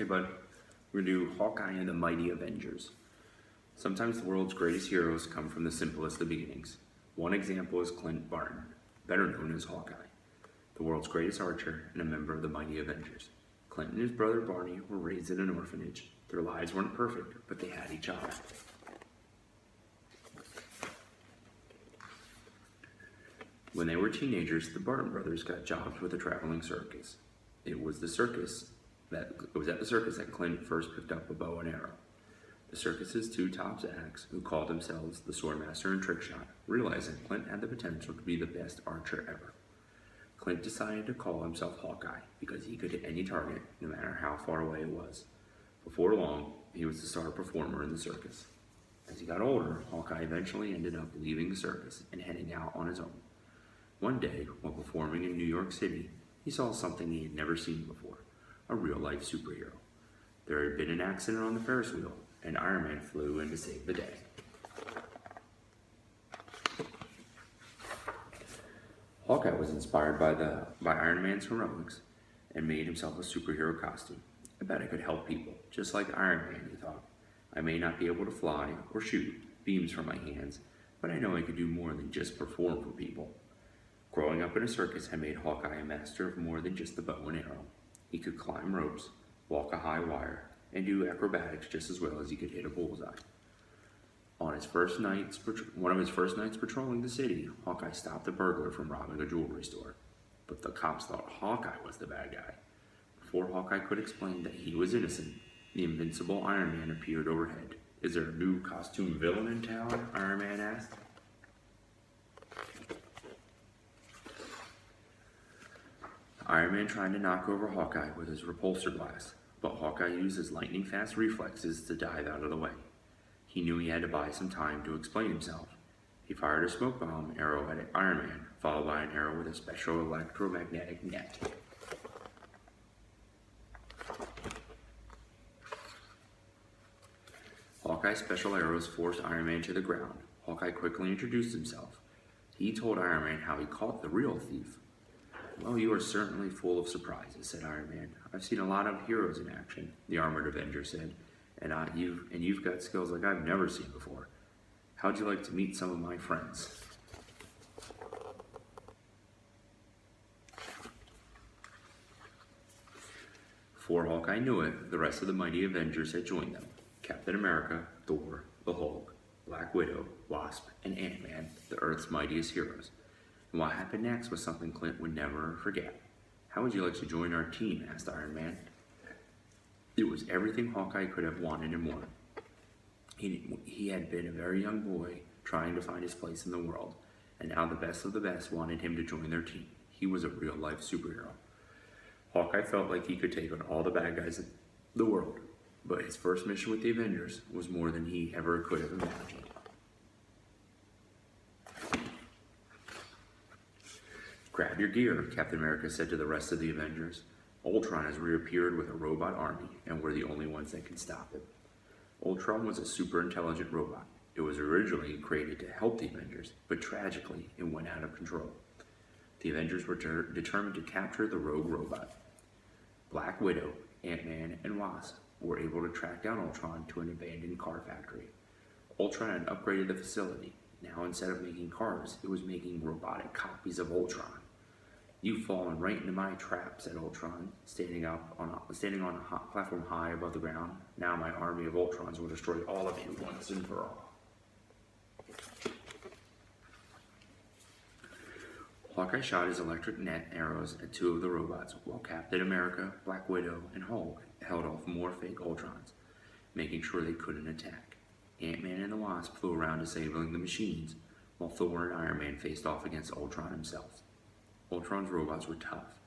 Hey bud, we're gonna do Hawkeye and the Mighty Avengers. Sometimes the world's greatest heroes come from the simplest of beginnings. One example is Clint Barton, better known as Hawkeye, the world's greatest archer and a member of the Mighty Avengers. Clint and his brother Barney were raised in an orphanage. Their lives weren't perfect, but they had each other. When they were teenagers, the Barton brothers got jobs with a traveling circus. It was at the circus that Clint first picked up a bow and arrow. The circus's two top acts, who called themselves the Swordmaster and Trickshot, realized that Clint had the potential to be the best archer ever. Clint decided to call himself Hawkeye because he could hit any target, no matter how far away it was. Before long, he was the star performer in the circus. As he got older, Hawkeye eventually ended up leaving the circus and heading out on his own. One day, while performing in New York City, he saw something he had never seen before, a real-life superhero. There had been an accident on the Ferris wheel, and Iron Man flew in to save the day. Hawkeye was inspired by Iron Man's heroics and made himself a superhero costume. I bet I could help people, just like Iron Man, he thought. I may not be able to fly or shoot beams from my hands, but I know I could do more than just perform for people. Growing up in a circus had made Hawkeye a master of more than just the bow and arrow. He could climb ropes, walk a high wire, and do acrobatics just as well as he could hit a bullseye. On one of his first nights patrolling the city, Hawkeye stopped a burglar from robbing a jewelry store. But the cops thought Hawkeye was the bad guy. Before Hawkeye could explain that he was innocent, the invincible Iron Man appeared overhead. "Is there a new costume villain in town?" Iron Man asked. Iron Man tried to knock over Hawkeye with his repulsor blast, but Hawkeye used his lightning-fast reflexes to dive out of the way. He knew he had to buy some time to explain himself. He fired a smoke bomb arrow at Iron Man, followed by an arrow with a special electromagnetic net. Hawkeye's special arrows forced Iron Man to the ground. Hawkeye quickly introduced himself. He told Iron Man how he caught the real thief. "Well, you are certainly full of surprises," said Iron Man. "I've seen a lot of heroes in action," the armored Avenger said, and you've got skills like I've never seen before. How'd you like to meet some of my friends?" Before Hawkeye knew it, the rest of the Mighty Avengers had joined them. Captain America, Thor, the Hulk, Black Widow, Wasp, and Ant-Man, the Earth's mightiest heroes. And what happened next was something Clint would never forget. "How would you like to join our team?" asked Iron Man. It was everything Hawkeye could have wanted and more. He had been a very young boy trying to find his place in the world, and now the best of the best wanted him to join their team. He was a real-life superhero. Hawkeye felt like he could take on all the bad guys in the world, but his first mission with the Avengers was more than he ever could have imagined. "Grab your gear," Captain America said to the rest of the Avengers. "Ultron has reappeared with a robot army, and we're the only ones that can stop him." Ultron was a super intelligent robot. It was originally created to help the Avengers, but tragically, it went out of control. The Avengers were determined to capture the rogue robot. Black Widow, Ant-Man, and Wasp were able to track down Ultron to an abandoned car factory. Ultron had upgraded the facility. Now, instead of making cars, it was making robotic copies of Ultron. "You've fallen right into my trap," said Ultron, standing on a platform high above the ground. "Now my army of Ultrons will destroy all of you once and for all." Hawkeye shot his electric net arrows at two of the robots, while Captain America, Black Widow, and Hulk held off more fake Ultrons, making sure they couldn't attack. Ant-Man and the Wasp flew around disabling the machines, while Thor and Iron Man faced off against Ultron himself. Ultron's robots were tough,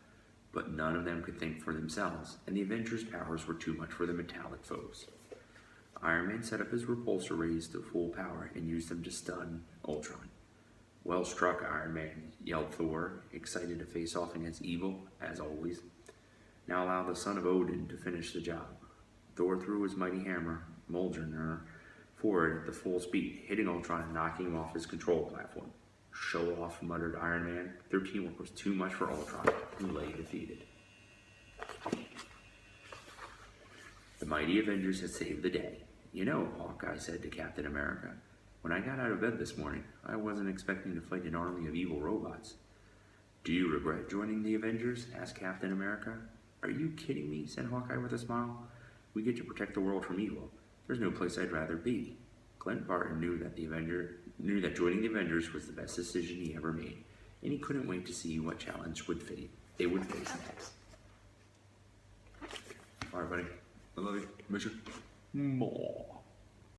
but none of them could think for themselves, and the Avengers' powers were too much for the metallic foes. Iron Man set up his repulsor rays to full power and used them to stun Ultron. "Well struck, Iron Man," yelled Thor, excited to face off against evil, as always. "Now allow the son of Odin to finish the job." Thor threw his mighty hammer, Mjolnir, forward at the full speed, hitting Ultron and knocking him off his control platform. "Show off," muttered Iron Man. Their teamwork was too much for Ultron, who lay defeated. The mighty Avengers had saved the day. You know, Hawkeye said to Captain America, when I got out of bed this morning, I wasn't expecting to fight an army of evil robots. Do you regret joining the Avengers? Asked Captain America. Are you kidding me? Said Hawkeye with a smile. We get to protect the world from evil. There's no place I'd rather be. Clint Barton knew that joining the Avengers was the best decision he ever made, and he couldn't wait to see what challenge they would face next. All right, buddy. I love you. Miss you. More.